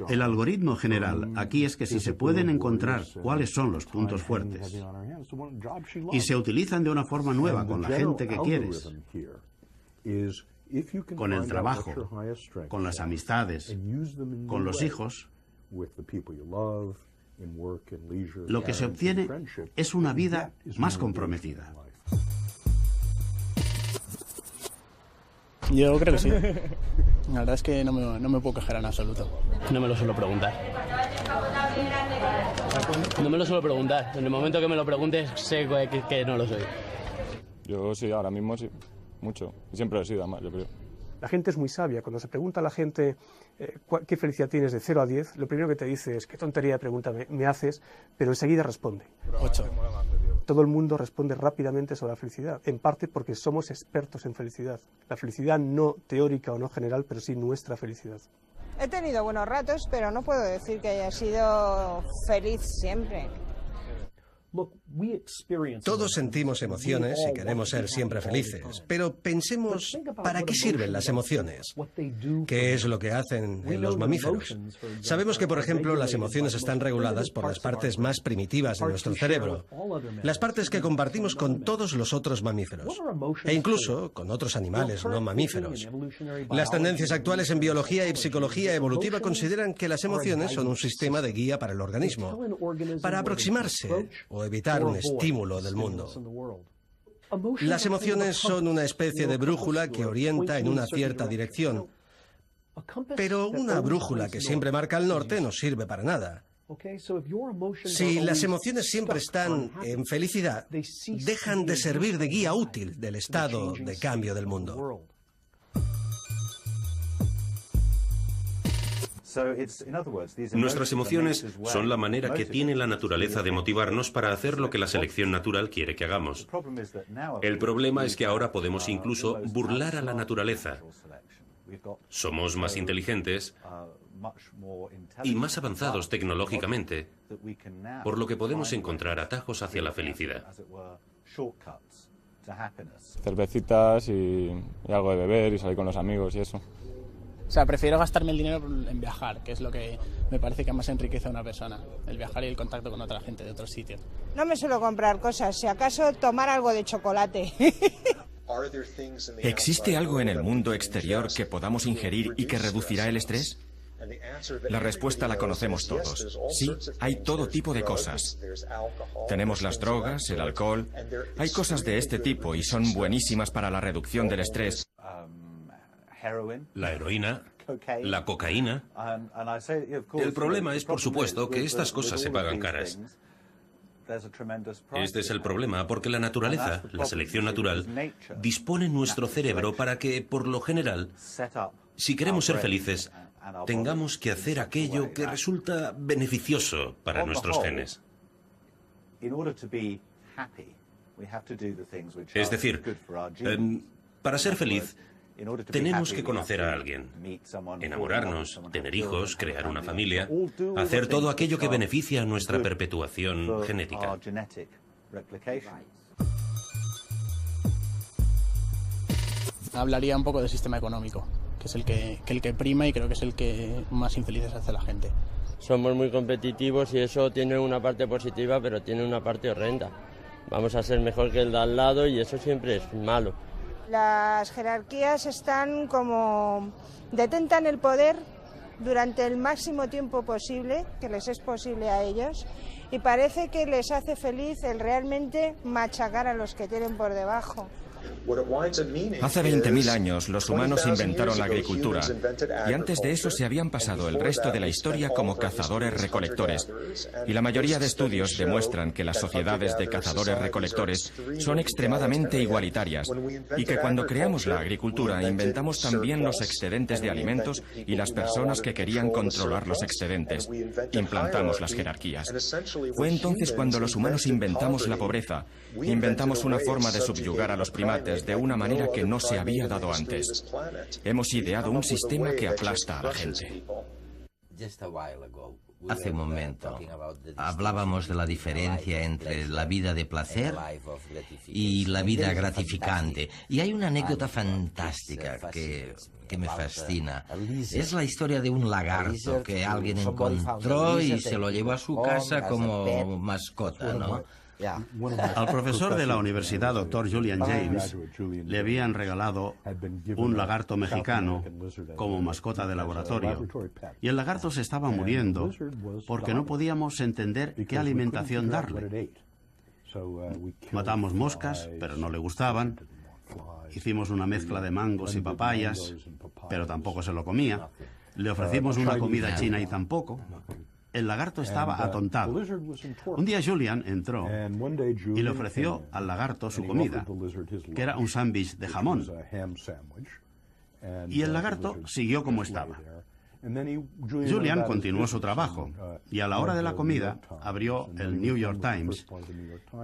El algoritmo general aquí es que si se pueden encontrar cuáles son los puntos fuertes y se utilizan de una forma nueva con la gente que quieres, con el trabajo, con las amistades, con los hijos, lo que se obtiene es una vida más comprometida. Yo creo que sí. La verdad es que no me puedo quejar en absoluto. No me lo suelo preguntar. No me lo suelo preguntar. En el momento que me lo preguntes, sé que no lo soy. Yo sí, ahora mismo sí. Mucho. Siempre lo he sido, además, yo creo. La gente es muy sabia. Cuando se pregunta a la gente qué felicidad tienes de 0 a 10, lo primero que te dice es qué tontería de pregunta me haces, pero enseguida responde. 8. Todo el mundo responde rápidamente sobre la felicidad, en parte porque somos expertos en felicidad. La felicidad no teórica o no general, pero sí nuestra felicidad. He tenido buenos ratos, pero no puedo decir que haya sido feliz siempre. Todos sentimos emociones y queremos ser siempre felices, pero pensemos, ¿para qué sirven las emociones? ¿Qué es lo que hacen en los mamíferos? Sabemos que, por ejemplo, las emociones están reguladas por las partes más primitivas de nuestro cerebro, las partes que compartimos con todos los otros mamíferos, e incluso con otros animales no mamíferos. Las tendencias actuales en biología y psicología evolutiva consideran que las emociones son un sistema de guía para el organismo, para aproximarse o evitar un estímulo del mundo. Las emociones son una especie de brújula que orienta en una cierta dirección, pero una brújula que siempre marca el norte no sirve para nada. Si las emociones siempre están en felicidad, dejan de servir de guía útil del estado de cambio del mundo. Nuestras emociones son la manera que tiene la naturaleza de motivarnos para hacer lo que la selección natural quiere que hagamos. El problema es que ahora podemos incluso burlar a la naturaleza. Somos más inteligentes y más avanzados tecnológicamente, por lo que podemos encontrar atajos hacia la felicidad. Cervecitas y algo de beber y salir con los amigos y eso. O sea, prefiero gastarme el dinero en viajar, que es lo que me parece que más enriquece a una persona. El viajar y el contacto con otra gente de otros sitios. No me suelo comprar cosas, si acaso tomar algo de chocolate. ¿Existe algo en el mundo exterior que podamos ingerir y que reducirá el estrés? La respuesta la conocemos todos. Sí, hay todo tipo de cosas. Tenemos las drogas, el alcohol. Hay cosas de este tipo y son buenísimas para la reducción del estrés. La heroína, la cocaína. El problema es, por supuesto, que estas cosas se pagan caras. Este es el problema, porque la naturaleza, la selección natural, dispone nuestro cerebro para que, por lo general, si queremos ser felices, tengamos que hacer aquello que resulta beneficioso para nuestros genes. Es decir, para ser feliz, tenemos que conocer a alguien, enamorarnos, tener hijos, crear una familia, hacer todo aquello que beneficia a nuestra perpetuación genética. Hablaría un poco del sistema económico, que es el que prima y creo que es el que más infelices hace a la gente. Somos muy competitivos y eso tiene una parte positiva, pero tiene una parte horrenda. Vamos a ser mejor que el de al lado y eso siempre es malo. Las jerarquías están como detentan el poder durante el máximo tiempo posible, que les es posible a ellos, y parece que les hace feliz el realmente machacar a los que tienen por debajo. Hace 20.000 años los humanos inventaron la agricultura y antes de eso se habían pasado el resto de la historia como cazadores-recolectores. Y la mayoría de estudios demuestran que las sociedades de cazadores-recolectores son extremadamente igualitarias y que cuando creamos la agricultura inventamos también los excedentes de alimentos y las personas que querían controlar los excedentes. Implantamos las jerarquías. Fue entonces cuando los humanos inventamos la pobreza, inventamos una forma de subyugar a los primates de una manera que no se había dado antes. Hemos ideado un sistema que aplasta a la gente. Hace un momento hablábamos de la diferencia entre la vida de placer y la vida gratificante. Y hay una anécdota fantástica que me fascina. Es la historia de un lagarto que alguien encontró y se lo llevó a su casa como mascota, ¿no? Al profesor de la universidad, Dr. Julian James, le habían regalado un lagarto mexicano como mascota de laboratorio. Y el lagarto se estaba muriendo porque no podíamos entender qué alimentación darle. Matamos moscas, pero no le gustaban. Hicimos una mezcla de mangos y papayas, pero tampoco se lo comía. Le ofrecimos una comida china y tampoco. El lagarto estaba atontado. Un día Julian entró y le ofreció al lagarto su comida, que era un sándwich de jamón. Y el lagarto siguió como estaba. Julian continuó su trabajo y a la hora de la comida abrió el New York Times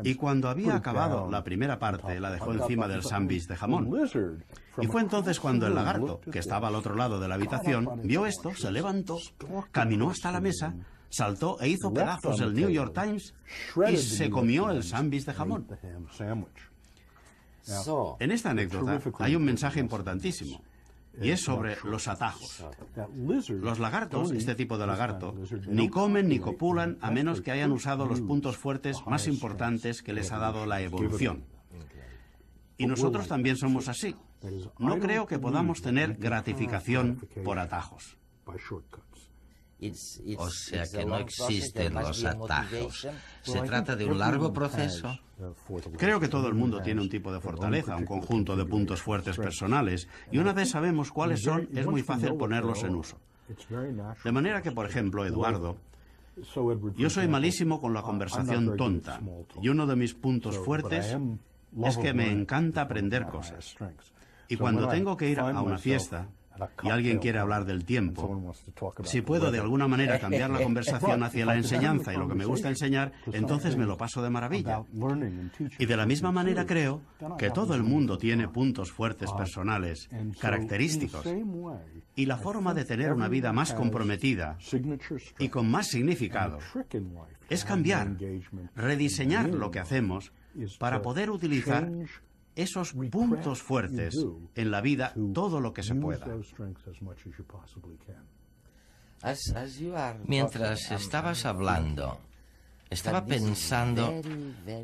y cuando había acabado la primera parte la dejó encima del sándwich de jamón. Y fue entonces cuando el lagarto, que estaba al otro lado de la habitación, vio esto, se levantó, caminó hasta la mesa, saltó e hizo pedazos el New York Times y se comió el sándwich de jamón. En esta anécdota hay un mensaje importantísimo, y es sobre los atajos. Los lagartos, este tipo de lagarto, ni comen ni copulan a menos que hayan usado los puntos fuertes más importantes que les ha dado la evolución. Y nosotros también somos así. No creo que podamos tener gratificación por atajos. O sea que no existen los atajos. Se trata de un largo proceso. Creo que todo el mundo tiene un tipo de fortaleza, un conjunto de puntos fuertes personales, y una vez sabemos cuáles son, es muy fácil ponerlos en uso. De manera que, por ejemplo, Eduardo, yo soy malísimo con la conversación tonta, y uno de mis puntos fuertes es que me encanta aprender cosas. Y cuando tengo que ir a una fiesta y alguien quiere hablar del tiempo, si puedo de alguna manera cambiar la conversación hacia la enseñanza y lo que me gusta enseñar, entonces me lo paso de maravilla. Y de la misma manera creo que todo el mundo tiene puntos fuertes personales, característicos, y la forma de tener una vida más comprometida y con más significado es cambiar, rediseñar lo que hacemos para poder utilizar esos puntos fuertes en la vida todo lo que se pueda. Mientras estabas hablando, estaba pensando,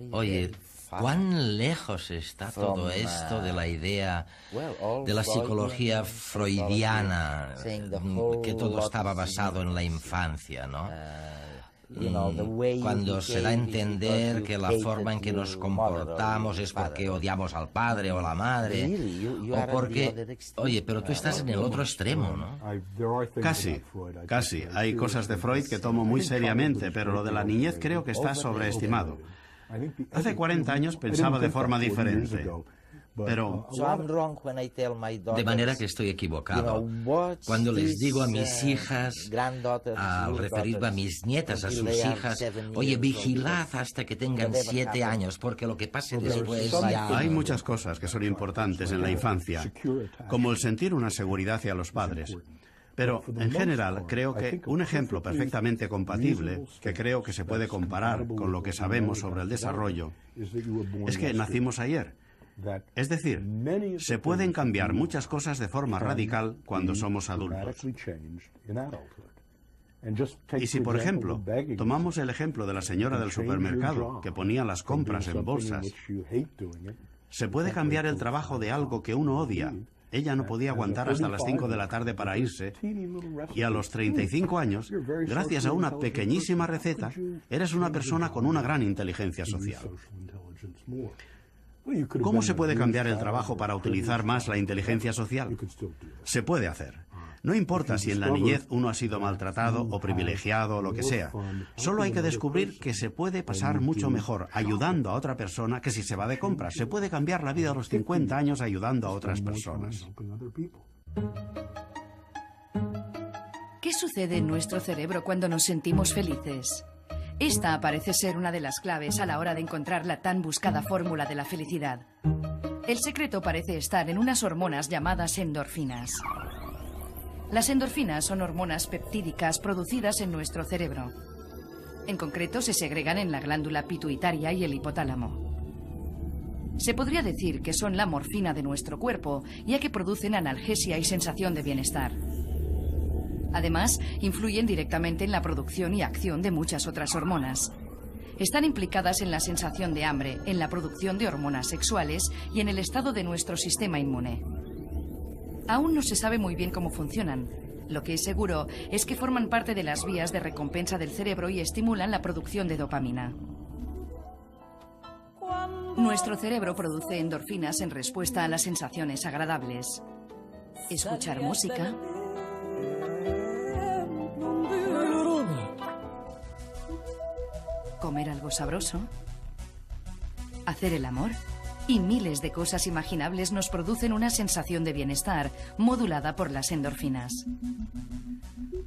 oye, ¿cuán lejos está todo esto de la idea de la psicología freudiana, que todo estaba basado en la infancia, ¿no? Cuando se da a entender que la forma en que nos comportamos es porque odiamos al padre o a la madre, o porque... Oye, pero tú estás en el otro extremo, ¿no? Casi. Hay cosas de Freud que tomo muy seriamente, pero lo de la niñez creo que está sobreestimado. Hace 40 años pensaba de forma diferente. Pero... De manera que estoy equivocado. Cuando les digo a mis hijas, al referirme a mis nietas, a sus hijas, oye, vigilad hasta que tengan 7 años, porque lo que pase después ya... Hay muchas cosas que son importantes en la infancia, como el sentir una seguridad hacia los padres. Pero, en general, creo que un ejemplo perfectamente compatible, que creo que se puede comparar con lo que sabemos sobre el desarrollo, es que nacimos ayer. Es decir, se pueden cambiar muchas cosas de forma radical cuando somos adultos. Y si, por ejemplo, tomamos el ejemplo de la señora del supermercado que ponía las compras en bolsas, se puede cambiar el trabajo de algo que uno odia. Ella no podía aguantar hasta las 5 de la tarde para irse, y a los 35 años, gracias a una pequeñísima receta, eres una persona con una gran inteligencia social. ¿Cómo se puede cambiar el trabajo para utilizar más la inteligencia social? Se puede hacer. No importa si en la niñez uno ha sido maltratado o privilegiado o lo que sea. Solo hay que descubrir que se puede pasar mucho mejor ayudando a otra persona que si se va de compras. Se puede cambiar la vida a los 50 años ayudando a otras personas. ¿Qué sucede en nuestro cerebro cuando nos sentimos felices? Esta parece ser una de las claves a la hora de encontrar la tan buscada fórmula de la felicidad. El secreto parece estar en unas hormonas llamadas endorfinas. Las endorfinas son hormonas peptídicas producidas en nuestro cerebro. En concreto, se segregan en la glándula pituitaria y el hipotálamo. Se podría decir que son la morfina de nuestro cuerpo, ya que producen analgesia y sensación de bienestar. Además, influyen directamente en la producción y acción de muchas otras hormonas. Están implicadas en la sensación de hambre, en la producción de hormonas sexuales y en el estado de nuestro sistema inmune. Aún no se sabe muy bien cómo funcionan. Lo que es seguro es que forman parte de las vías de recompensa del cerebro y estimulan la producción de dopamina. Nuestro cerebro produce endorfinas en respuesta a las sensaciones agradables. Escuchar música, comer algo sabroso, hacer el amor y miles de cosas imaginables nos producen una sensación de bienestar modulada por las endorfinas.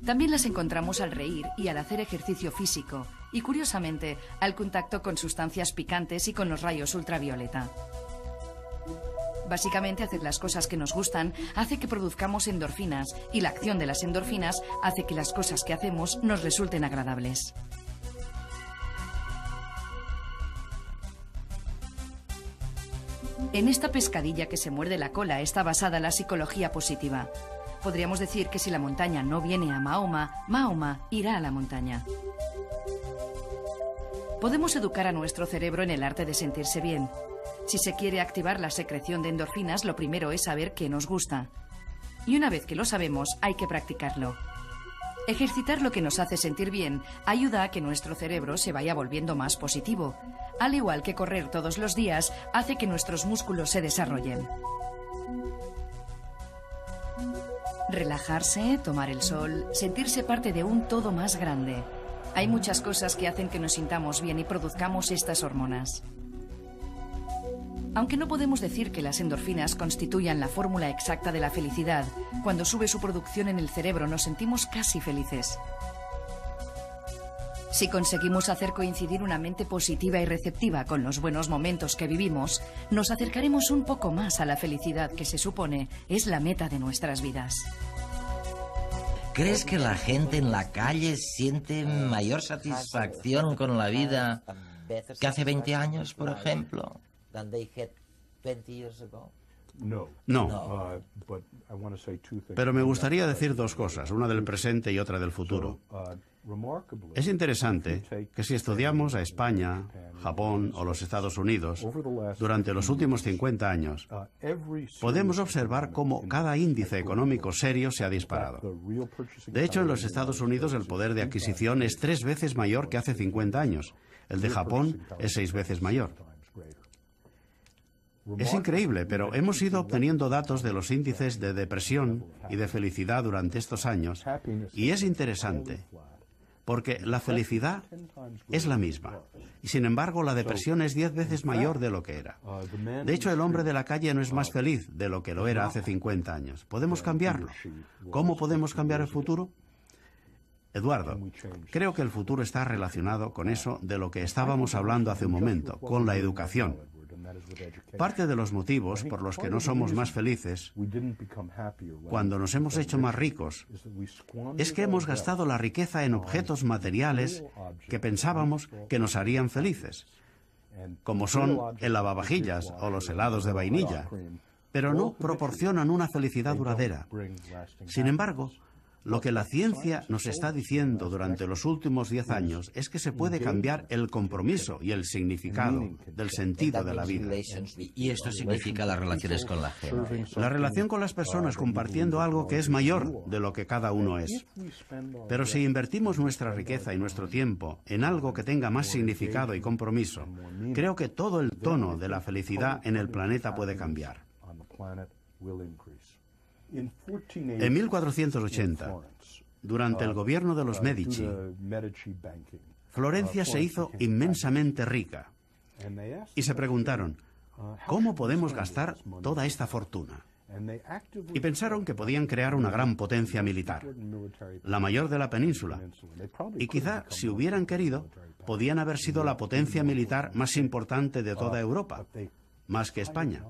También las encontramos al reír y al hacer ejercicio físico y, curiosamente, al contacto con sustancias picantes y con los rayos ultravioleta. Básicamente, hacer las cosas que nos gustan hace que produzcamos endorfinas y la acción de las endorfinas hace que las cosas que hacemos nos resulten agradables. En esta pescadilla que se muerde la cola está basada la psicología positiva. Podríamos decir que si la montaña no viene a Mahoma, Mahoma irá a la montaña. Podemos educar a nuestro cerebro en el arte de sentirse bien. Si se quiere activar la secreción de endorfinas, lo primero es saber qué nos gusta. Y una vez que lo sabemos, hay que practicarlo. Ejercitar lo que nos hace sentir bien ayuda a que nuestro cerebro se vaya volviendo más positivo. Al igual que correr todos los días hace que nuestros músculos se desarrollen. Relajarse, tomar el sol, sentirse parte de un todo más grande. Hay muchas cosas que hacen que nos sintamos bien y produzcamos estas hormonas. Aunque no podemos decir que las endorfinas constituyan la fórmula exacta de la felicidad, cuando sube su producción en el cerebro nos sentimos casi felices. Si conseguimos hacer coincidir una mente positiva y receptiva con los buenos momentos que vivimos, nos acercaremos un poco más a la felicidad que se supone es la meta de nuestras vidas. ¿Crees que la gente en la calle siente mayor satisfacción con la vida que hace 20 años, por ejemplo? No. Pero me gustaría decir dos cosas, una del presente y otra del futuro. Es interesante que si estudiamos a España, Japón o los Estados Unidos durante los últimos 50 años, podemos observar cómo cada índice económico serio se ha disparado. De hecho, en los Estados Unidos el poder de adquisición es 3 veces mayor que hace 50 años. El de Japón es 6 veces mayor. Es increíble, pero hemos ido obteniendo datos de los índices de depresión y de felicidad durante estos años, y es interesante, porque la felicidad es la misma, y sin embargo la depresión es 10 veces mayor de lo que era. De hecho, el hombre de la calle no es más feliz de lo que lo era hace 50 años. ¿Podemos cambiarlo? ¿Cómo podemos cambiar el futuro? Eduardo, creo que el futuro está relacionado con eso de lo que estábamos hablando hace un momento, con la educación. Parte de los motivos por los que no somos más felices cuando nos hemos hecho más ricos es que hemos gastado la riqueza en objetos materiales que pensábamos que nos harían felices, como son el lavavajillas o los helados de vainilla, pero no proporcionan una felicidad duradera. Sin embargo, lo que la ciencia nos está diciendo durante los últimos 10 años es que se puede cambiar el compromiso y el significado del sentido de la vida. Y esto significa las relaciones con la gente. La relación con las personas compartiendo algo que es mayor de lo que cada uno es. Pero si invertimos nuestra riqueza y nuestro tiempo en algo que tenga más significado y compromiso, creo que todo el tono de la felicidad en el planeta puede cambiar. En 1480, durante el gobierno de los Medici, Florencia se hizo inmensamente rica y se preguntaron, ¿cómo podemos gastar toda esta fortuna? Y pensaron que podían crear una gran potencia militar, la mayor de la península, y quizá, si hubieran querido, podían haber sido la potencia militar más importante de toda Europa, más que España.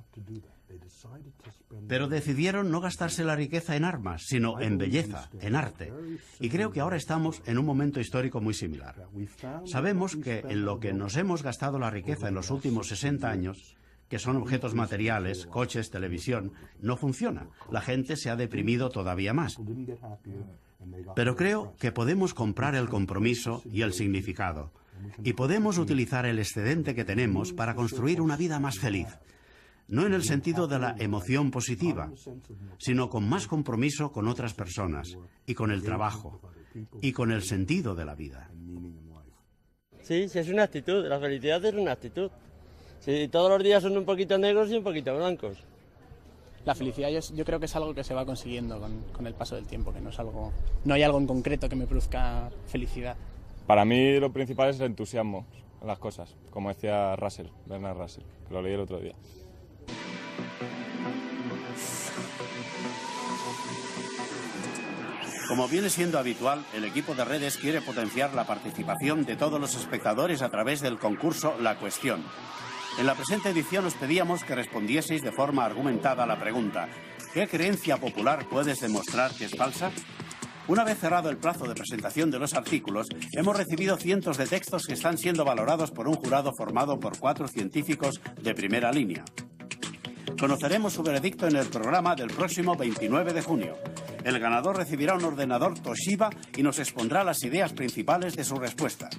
Pero decidieron no gastarse la riqueza en armas, sino en belleza, en arte. Y creo que ahora estamos en un momento histórico muy similar. Sabemos que en lo que nos hemos gastado la riqueza en los últimos 60 años, que son objetos materiales, coches, televisión, no funciona. La gente se ha deprimido todavía más. Pero creo que podemos comprar el compromiso y el significado. Y podemos utilizar el excedente que tenemos para construir una vida más feliz. No en el sentido de la emoción positiva, sino con más compromiso con otras personas, y con el trabajo, y con el sentido de la vida. Sí, es una actitud, la felicidad es una actitud. Si todos los días son un poquito negros y un poquito blancos. La felicidad yo creo que es algo que se va consiguiendo con el paso del tiempo, que no hay algo en concreto que me produzca felicidad. Para mí lo principal es el entusiasmo en las cosas, como decía Bernard Russell, que lo leí el otro día. Como viene siendo habitual, el equipo de redes quiere potenciar la participación de todos los espectadores a través del concurso La Cuestión. En la presente edición os pedíamos que respondieseis de forma argumentada a la pregunta: ¿qué creencia popular puedes demostrar que es falsa? Una vez cerrado el plazo de presentación de los artículos, hemos recibido cientos de textos que están siendo valorados por un jurado formado por 4 científicos de primera línea. Conoceremos su veredicto en el programa del próximo 29 de junio. El ganador recibirá un ordenador Toshiba y nos expondrá las ideas principales de su respuesta.